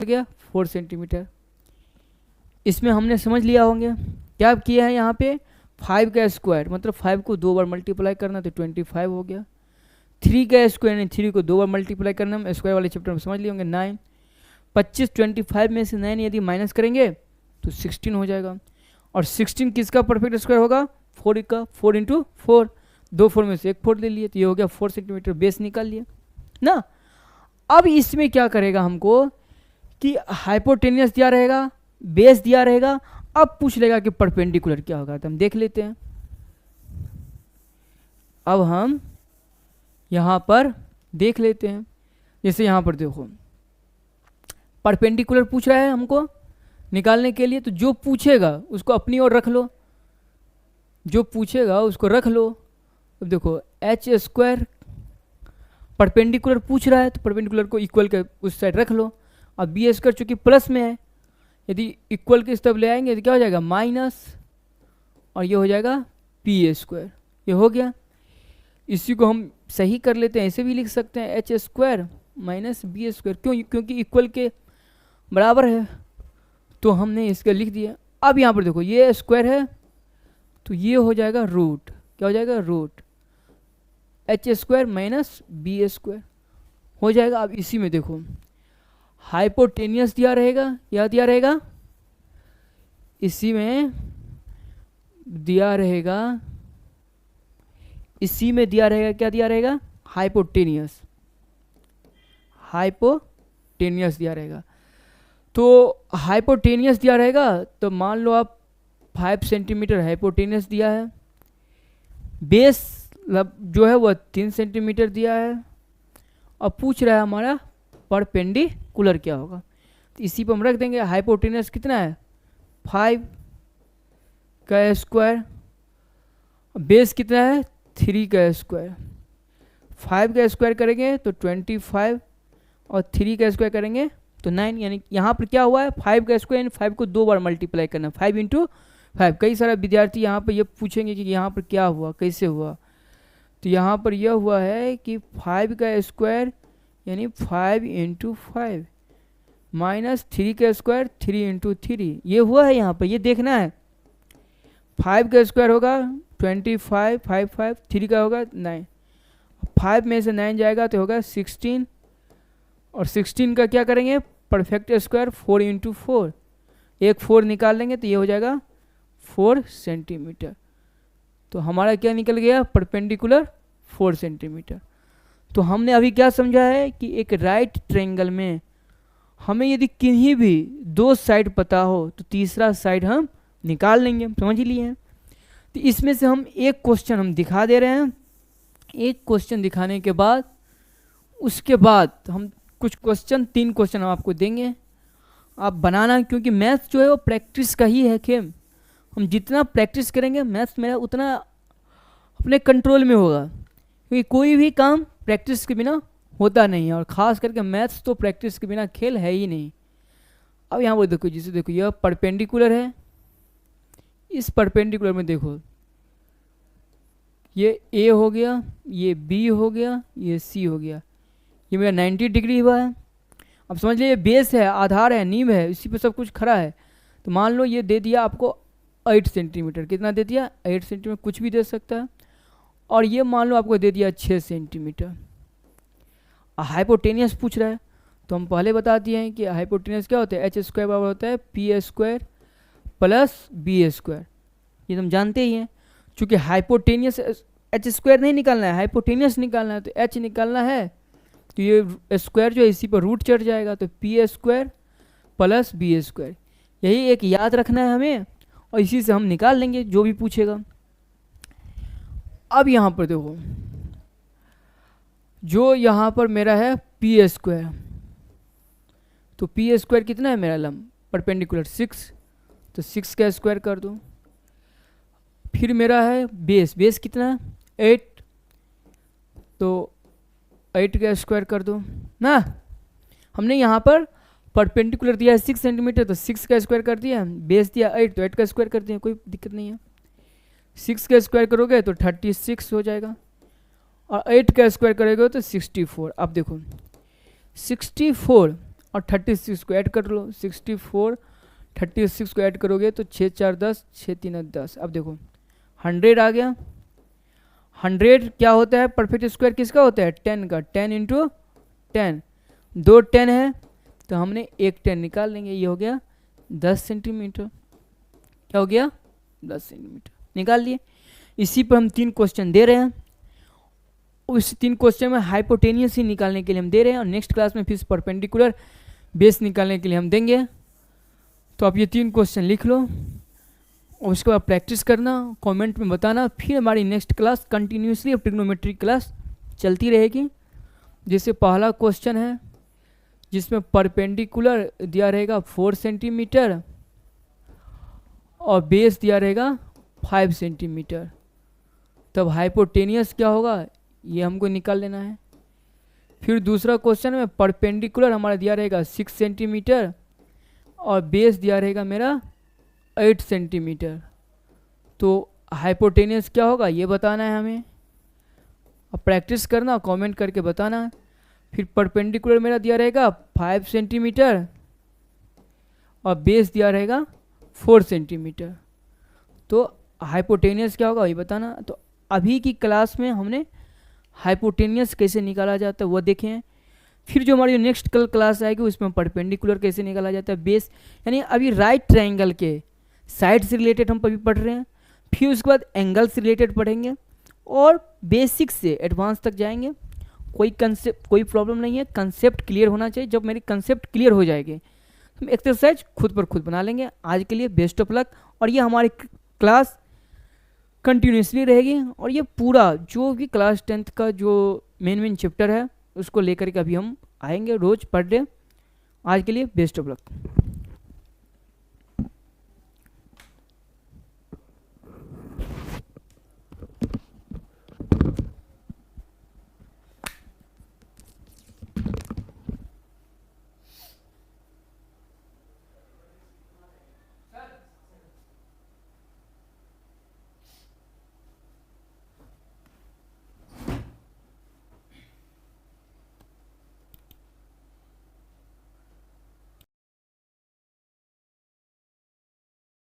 गया 4 सेंटीमीटर। इसमें हमने समझ लिया होंगे क्या किया है यहाँ पे 5 का स्क्वायर मतलब 5 को 2 बार मल्टीप्लाई करना तो 25 हो गया। 3 का स्क्वायर यानी 3 को 2 बार मल्टीप्लाई करना हम स्क्वायर वाले चैप्टर में समझ लिए होंगे 9। 25 25 में से 9 यदि माइनस करेंगे तो 16 हो जाएगा। और 16 किसका परफेक्ट स्क्वायर होगा 4 का 4 इंटू 4 दो 4 में से एक 4 ले लिए तो ये हो गया 4 सेंटीमीटर बेस निकाल लिया ना। अब इसमें क्या करेगा हमको कि हाइपोटेनियस दिया रहेगा बेस दिया रहेगा। अब पूछ लेगा कि परपेंडिकुलर क्या होगा तो हम देख लेते हैं। अब हम यहाँ पर देख लेते हैं जैसे यहाँ पर देखो परपेंडिकुलर पूछ रहा है हमको निकालने के लिए तो जो पूछेगा उसको अपनी ओर रख लो जो पूछेगा उसको रख लो। अब देखो एच स्क्वायर परपेंडिकुलर पूछ रहा है तो परपेंडिकुलर को इक्वल के उस साइड रख लो। अब बी स्क्वायर चूँकि प्लस में है यदि इक्वल के तब ले आएंगे तो क्या हो जाएगा माइनस और ये हो जाएगा पी स्क्वायर ये हो गया। इसी को हम सही कर लेते हैं ऐसे भी लिख सकते हैं H square minus B square क्योंकि इक्वल के बराबर है तो हमने इसका लिख दिया। अब यहाँ पर देखो ये स्क्वायर है तो ये हो जाएगा रूट क्या हो जाएगा root H square minus B square हो जाएगा। अब इसी में देखो हाइपोटेनियस दिया रहेगा या दिया रहेगा इसी में दिया रहेगा क्या दिया रहेगा हाइपोटेनियस दिया रहेगा। तो हाइपोटेनियस दिया रहेगा तो मान लो आप 5 सेंटीमीटर हाइपोटेनियस दिया है बेस जो है वह 3 सेंटीमीटर दिया है और पूछ रहा है हमारा परपेंडिकुलर क्या होगा तो इसी पर हम रख देंगे हाइपोटेनियस कितना है 5 का स्क्वायर बेस कितना है 3 का स्क्वायर 5 का स्क्वायर करेंगे तो 25 और 3 का स्क्वायर करेंगे तो 9 यानी यहाँ पर क्या हुआ है 5 का स्क्वायर यानी 5 को 2 बार मल्टीप्लाई करना 5 इंटू 5। कई सारे विद्यार्थी यहाँ पर ये पूछेंगे कि यहाँ पर क्या हुआ कैसे हुआ तो यहाँ पर यह हुआ है कि 5 का स्क्वायर यानी 5 इंटू 5 माइनस 3 का स्क्वायर 3 इंटू 3 ये हुआ है यहाँ पर ये देखना है। 5 का स्क्वायर होगा 25 5 5 3 का होगा 9 5 में से 9 जाएगा तो होगा 16 और 16 का क्या करेंगे परफेक्ट स्क्वायर 4 इंटू 4 एक 4 निकाल लेंगे तो ये हो जाएगा 4 सेंटीमीटर। तो हमारा क्या निकल गया परपेंडिकुलर 4 सेंटीमीटर। तो हमने अभी क्या समझा है कि एक राइट ट्रायंगल में हमें यदि किन्हीं भी 2 साइड पता हो तो तीसरा साइड हम निकाल लेंगे समझ लिए हैं। तो इसमें से हम एक क्वेश्चन हम दिखा दे रहे हैं। एक क्वेश्चन दिखाने के बाद उसके बाद हम कुछ क्वेश्चन 3 क्वेश्चन हम आपको देंगे आप बनाना क्योंकि मैथ्स जो है वो प्रैक्टिस का ही है खेल। हम जितना प्रैक्टिस करेंगे मैथ्स मेरा उतना अपने कंट्रोल में होगा क्योंकि कोई भी काम प्रैक्टिस के बिना होता नहीं है और ख़ास करके मैथ्स तो प्रैक्टिस के बिना खेल है ही नहीं। अब यहाँ पर देखो जिसे देखो यह परपेंडिकुलर है इस परपेंडिकुलर में देखो ये ए हो गया ये बी हो गया ये सी हो गया ये मेरा 90 डिग्री हुआ है। अब समझ लीजिए बेस है आधार है नींव है इसी पे सब कुछ खड़ा है। तो मान लो ये दे दिया आपको 8 सेंटीमीटर कितना दे दिया 8 सेंटीमीटर कुछ भी दे सकता है और ये मान लो आपको दे दिया 6 सेंटीमीटर। हाइपोटेनियस पूछ रहा है तो हम पहले बता दिए हैं कि हाइपोटेनियस क्या होता है एच स्क्वायर बराबर होता है P square plus B square ये हम जानते ही हैं। चूँकि हाइपोटेनियस एच स्क्वायर नहीं निकालना है हाइपोटेनियस निकालना है तो एच निकालना है तो ये स्क्वायर जो है इसी पर रूट चढ़ जाएगा तो P square plus B square यही एक याद रखना है हमें और इसी से हम निकाल लेंगे जो भी पूछेगा। अब यहाँ पर देखो जो यहाँ पर मेरा है पी स्क्वायर तो पी स्क्वायर कितना है मेरा लंब परपेंडिकुलर 6 तो 6 का स्क्वायर कर दो। फिर मेरा है बेस कितना है 8 तो 8 का स्क्वायर कर दो ना। हमने यहाँ पर परपेंडिकुलर दिया है 6 सेंटीमीटर तो 6 का स्क्वायर कर दिया बेस दिया 8 तो 8 का स्क्वायर कर दिया कोई दिक्कत नहीं है। 6 का स्क्वायर करोगे तो 36 हो जाएगा और 8 का स्क्वायर करोगे तो 64। अब देखो 64 और 36 को ऐड कर लो, 64 36 को ऐड करोगे तो 6 4 10, 6 3 10। अब देखो 100 आ गया। 100 क्या होता है, परफेक्ट स्क्वायर किसका होता है, 10 का। 10 इंटू 10, 2 10 है तो हमने एक 10 निकाल लेंगे, ये हो गया 10 सेंटीमीटर। क्या हो गया, 10 सेंटीमीटर निकाल लिए। इसी पर हम 3 क्वेश्चन दे रहे हैं, उस 3 क्वेश्चन में हाइपोटेनियस ही निकालने के लिए हम दे रहे हैं, और नेक्स्ट क्लास में फिर परपेंडिकुलर बेस निकालने के लिए हम देंगे। तो आप ये 3 क्वेश्चन लिख लो और उसके बाद प्रैक्टिस करना, कमेंट में बताना। फिर हमारी next class continuously trigonometry class चलती रहेगी। जैसे पहला क्वेश्चन है जिसमें परपेंडिकुलर दिया रहेगा 4 सेंटीमीटर और बेस दिया रहेगा 5 सेंटीमीटर, तब हाइपोटेनियस क्या होगा ये हमको निकाल लेना है। फिर दूसरा क्वेश्चन में परपेंडिकुलर हमारा दिया रहेगा 6 सेंटीमीटर और बेस दिया रहेगा मेरा 8 सेंटीमीटर, तो हाइपोटेनियस क्या होगा ये बताना है हमें। अब प्रैक्टिस करना, कमेंट करके बताना। फिर परपेंडिकुलर मेरा दिया रहेगा 5 सेंटीमीटर और बेस दिया रहेगा 4 सेंटीमीटर, तो हाइपोटेनियस क्या होगा ये बताना। तो अभी की क्लास में हमने हाइपोटेनियस कैसे निकाला जाता है वो देखे हैं। फिर जो हमारी नेक्स्ट कल क्लास आएगी उसमें परपेंडिकुलर कैसे निकाला जाता है, बेस यानी अभी राइट ट्रायंगल के साइड से रिलेटेड हम अभी पढ़ रहे हैं। फिर उसके बाद एंगल से रिलेटेड पढ़ेंगे और बेसिक से एडवांस तक जाएंगे। कोई कंसेप्ट, कोई प्रॉब्लम नहीं है, कंसेप्ट क्लियर होना चाहिए। जब मेरी कंसेप्ट क्लियर हो जाएगी हम एक्सरसाइज खुद पर खुद बना लेंगे। आज के लिए बेस्ट ऑफ लक। और ये हमारी क्लास कंटिन्यूसली रहेगी और ये पूरा जो भी क्लास 10th का जो मेन चैप्टर है उसको लेकर के अभी हम आएंगे रोज़ पर डे। आज के लिए बेस्ट ऑफ लक।